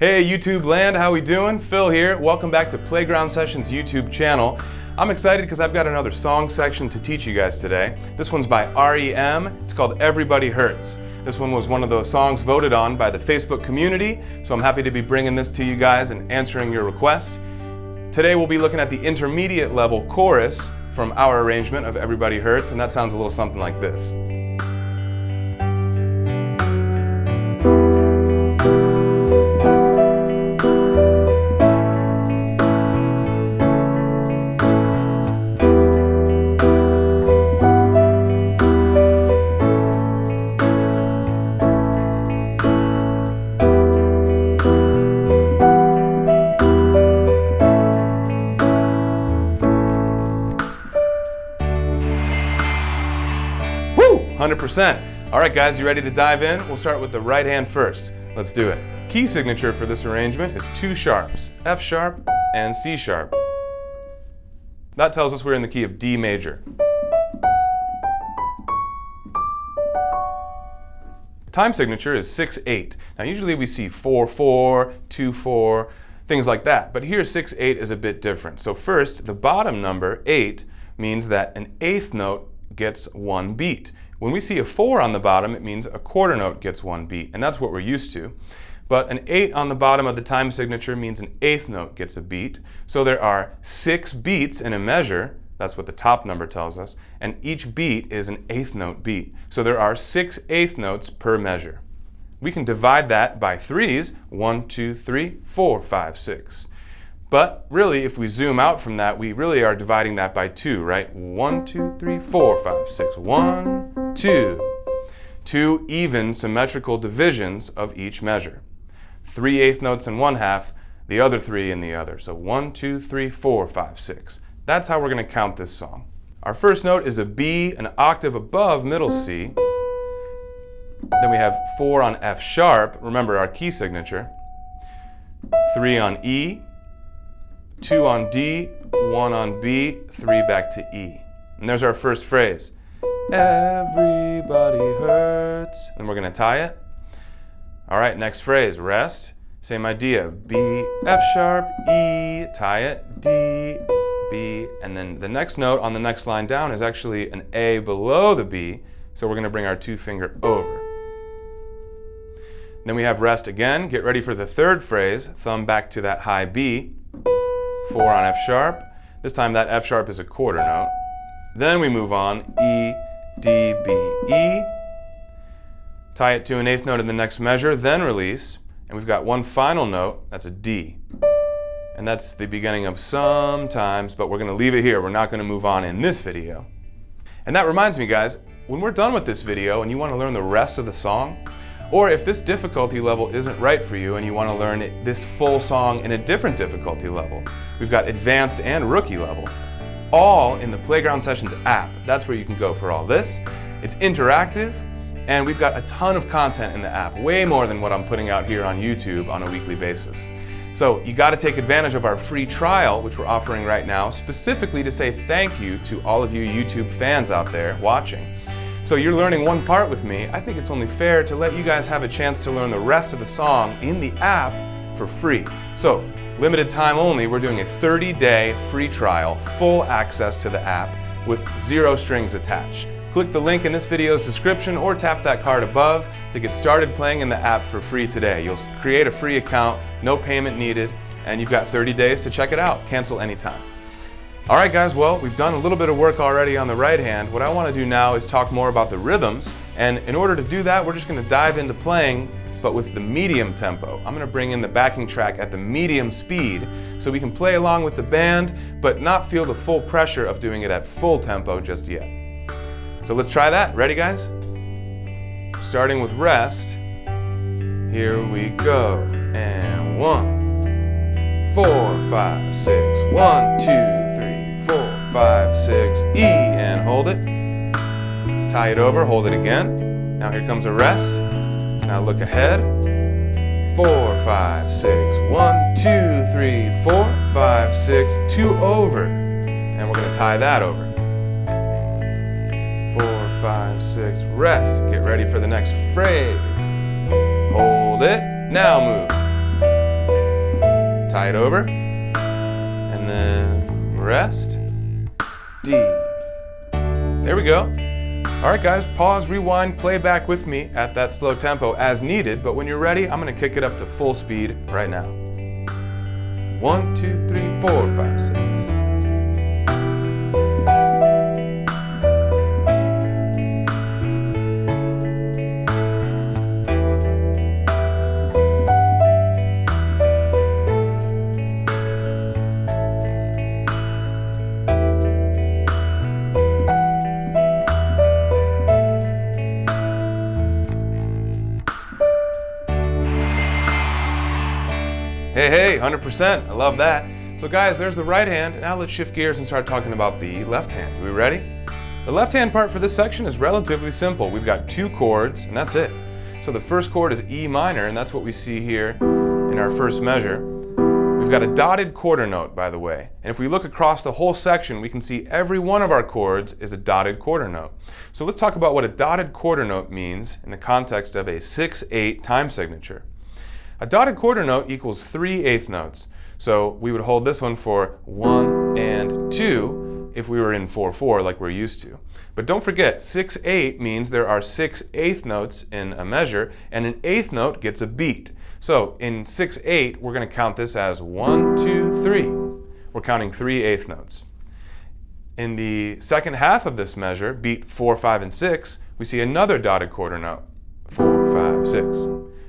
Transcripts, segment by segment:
Hey YouTube land, how we doing? Phil here. Welcome back to Playground Sessions YouTube channel. I'm excited because I've got another song section to teach you guys today. This one's by R.E.M. It's called Everybody Hurts. This one was one of those songs voted on by the Facebook community, so I'm happy to be bringing this to you guys and answering your request. Today we'll be looking at the intermediate level chorus from our arrangement of Everybody Hurts, and that sounds a little something like this. Woo! 100%. All right guys, you ready to dive in? We'll start with the right hand first. Let's do it. Key signature for this arrangement is two sharps, F sharp and C sharp. That tells us we're in the key of D major. Time signature is 6/8. Now usually we see 4/4, 2/4, things like that, but here 6/8 is a bit different. So first, the bottom number, 8, means that an eighth note gets one beat. When we see a 4 on the bottom, it means a quarter note gets one beat, and that's what we're used to. But an 8 on the bottom of the time signature means an eighth note gets a beat. So there are 6 beats in a measure, that's what the top number tells us, and each beat is an eighth note beat. So there are 6 eighth notes per measure. We can divide that by threes, 1, 2, 3, 4, 5, 6. But really, if we zoom out from that, we really are dividing that by 2, right? 1, 2, 3, 4, 5, 6. 1, 2. 2 even symmetrical divisions of each measure. 3 eighth notes in one half, the other 3 in the other. So 1, 2, 3, 4, 5, 6. That's how we're going to count this song. Our first note is a B, an octave above middle C. Then we have 4 on F sharp, remember our key signature. 3 on E. 2 on D, 1 on B, 3 back to E. And there's our first phrase. Everybody hurts. And we're going to tie it. All right, next phrase, rest. Same idea. B, F sharp, E, tie it, D, B. And then the next note on the next line down is actually an A below the B. So we're going to bring our 2 finger over. Then we have rest again. Get ready for the third phrase. Thumb back to that high B. 4 on F sharp. This time that F sharp is a quarter note. Then we move on, E, D, B, E. Tie it to an eighth note in the next measure, then release. And we've got one final note, that's a D. And that's the beginning of sometimes, but we're going to leave it here. We're not going to move on in this video. And that reminds me guys, when we're done with this video and you want to learn the rest of the song, or if this difficulty level isn't right for you and you want to learn this full song in a different difficulty level, we've got advanced and rookie level, all in the Playground Sessions app. That's where you can go for all this. It's interactive, and we've got a ton of content in the app, way more than what I'm putting out here on YouTube on a weekly basis. So you got to take advantage of our free trial, which we're offering right now, specifically to say thank you to all of you YouTube fans out there watching. So you're learning one part with me. I think it's only fair to let you guys have a chance to learn the rest of the song in the app for free. So, limited time only, we're doing a 30-day free trial, full access to the app with 0 strings attached. Click the link in this video's description or tap that card above to get started playing in the app for free today. You'll create a free account, no payment needed, and you've got 30 days to check it out. Cancel anytime. All right guys, well, we've done a little bit of work already on the right hand. What I want to do now is talk more about the rhythms, and in order to do that, we're just going to dive into playing, but with the medium tempo. I'm going to bring in the backing track at the medium speed so we can play along with the band, but not feel the full pressure of doing it at full tempo just yet. So let's try that. Ready guys? Starting with rest. Here we go. And 1, 4, 5, 6. 1, 2, 4, 5, 6, E, and hold it. Tie it over, hold it again. Now here comes a rest. Now look ahead. 4, 5, 6, 1, 2, 3, 4, 5, 6, 2 over. And we're going to tie that over. 4, 5, 6, rest. Get ready for the next phrase. Hold it. Now move. Tie it over, and then rest, D. There we go. All right, guys, pause, rewind, play back with me at that slow tempo as needed, but when you're ready, I'm gonna kick it up to full speed right now. 1, 2, 3, 4, 5, 6. Hey, 100%, I love that. So guys, there's the right hand. Now let's shift gears and start talking about the left hand. Are we ready? The left hand part for this section is relatively simple. We've got 2 chords, and that's it. So the first chord is E minor, and that's what we see here in our first measure. We've got a dotted quarter note, by the way. And if we look across the whole section, we can see every one of our chords is a dotted quarter note. So let's talk about what a dotted quarter note means in the context of a 6/8 time signature. A dotted quarter note equals 3/8 notes. So we would hold this one for 1 and 2 if we were in 4/4 like we're used to. But don't forget, 6/8 means there are 6/8 notes in a measure, and an eighth note gets a beat. So in 6/8, we're going to count this as 1, 2, 3. We're counting 3/8 notes. In the second half of this measure, beat 4, 5, and 6, we see another dotted quarter note, 4, 5, 6.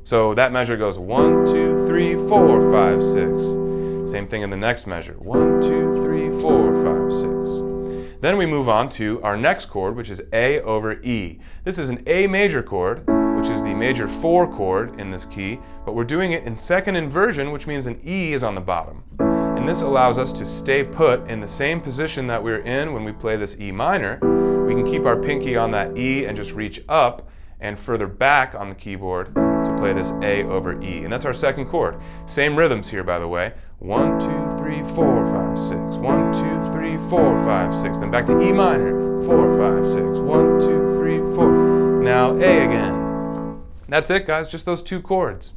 So that measure goes 1, 2, 3, 4, 5, 6. Same thing in the next measure, 1, 2, 3, 4, 5, 6. Then we move on to our next chord, which is A over E. This is an A major chord, which is the major 4 chord in this key, but we're doing it in second inversion, which means an E is on the bottom. And this allows us to stay put in the same position that we're in when we play this E minor. We can keep our pinky on that E and just reach up and further back on the keyboard to play this A over E. And that's our second chord. Same rhythms here, by the way. 1, 2, 3, 4, 5, 6. 1, 2, 3, 4, 5, 6. Then back to E minor. 4, 5, 6. 1, 2, 3, 4. Now A again. That's it, guys. Just those 2 chords.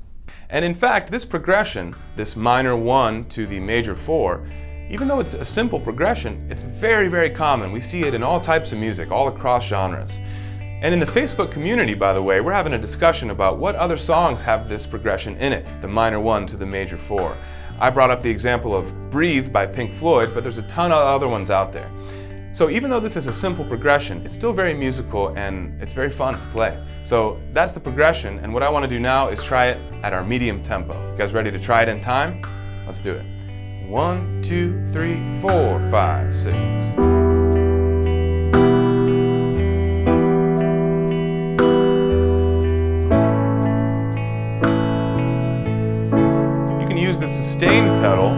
And in fact, this progression, this minor 1 to the major 4, even though it's a simple progression, it's very, very common. We see it in all types of music, all across genres. And in the Facebook community, by the way, we're having a discussion about what other songs have this progression in it, the minor 1 to the major 4. I brought up the example of Breathe by Pink Floyd, but there's a ton of other ones out there. So even though this is a simple progression, it's still very musical and it's very fun to play. So that's the progression, and what I want to do now is try it at our medium tempo. You guys ready to try it in time? Let's do it. 1, 2, 3, 4, 5, 6. Sustain pedal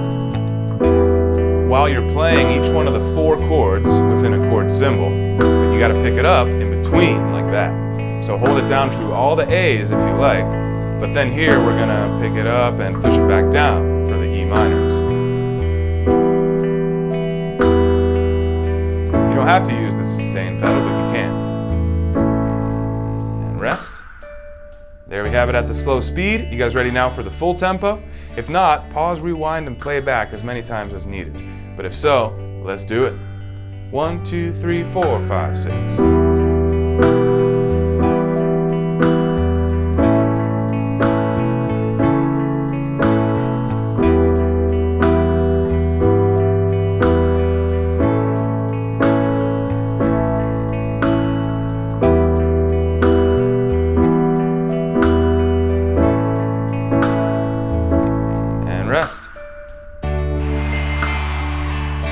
while you're playing each one of the 4 chords within a chord symbol, but you got to pick it up in between like that. So hold it down through all the A's if you like, but then here we're going to pick it up and push it back down for the E minors. You don't have to use the sustain pedal, but you can. And rest. There we have it at the slow speed. You guys ready now for the full tempo? If not, pause, rewind, and play back as many times as needed. But if so, let's do it. 1, 2, 3, 4, 5, 6.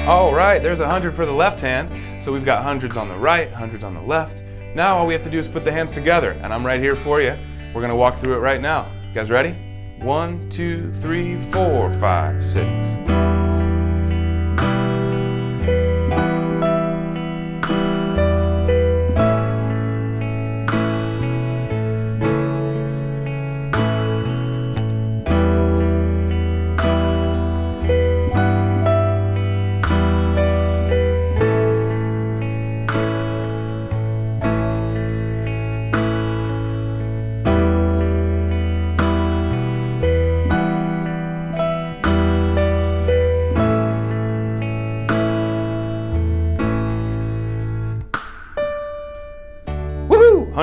All right, there's 100 for the left hand. So we've got hundreds on the right, hundreds on the left. Now all we have to do is put the hands together, and I'm right here for you. We're gonna walk through it right now. You guys ready? 1, 2, 3, 4, 5, 6.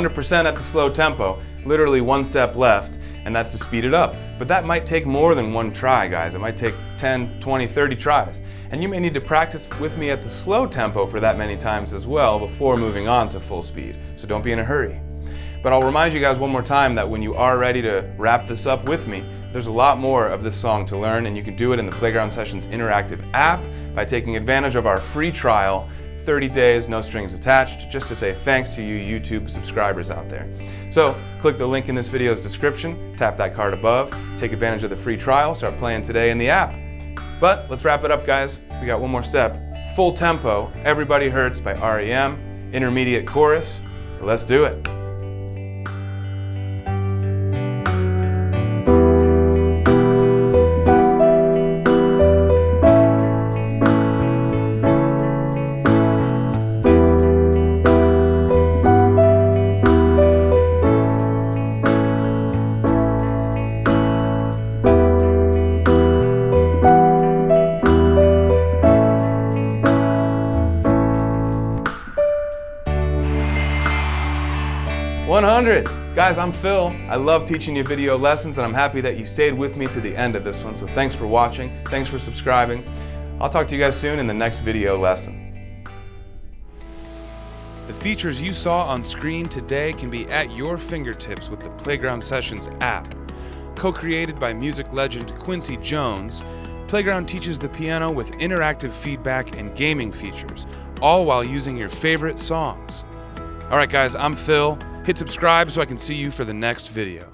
100% at the slow tempo, literally one step left, and that's to speed it up. But that might take more than one try, guys. It might take 10, 20, 30 tries. And you may need to practice with me at the slow tempo for that many times as well before moving on to full speed. So don't be in a hurry. But I'll remind you guys one more time that when you are ready to wrap this up with me, there's a lot more of this song to learn, and you can do it in the Playground Sessions interactive app by taking advantage of our free trial, 30 days, no strings attached, just to say thanks to you YouTube subscribers out there. So click the link in this video's description, tap that card above, take advantage of the free trial, start playing today in the app. But let's wrap it up, guys. We got one more step. Full tempo, Everybody Hurts by R.E.M, intermediate chorus. Let's do it. Guys, I'm Phil. I love teaching you video lessons, and I'm happy that you stayed with me to the end of this one. So thanks for watching. Thanks for subscribing. I'll talk to you guys soon in the next video lesson. The features you saw on screen today can be at your fingertips with the Playground Sessions app. Co-created by music legend Quincy Jones, Playground teaches the piano with interactive feedback and gaming features, all while using your favorite songs. All right, guys, I'm Phil. Hit subscribe so I can see you for the next video.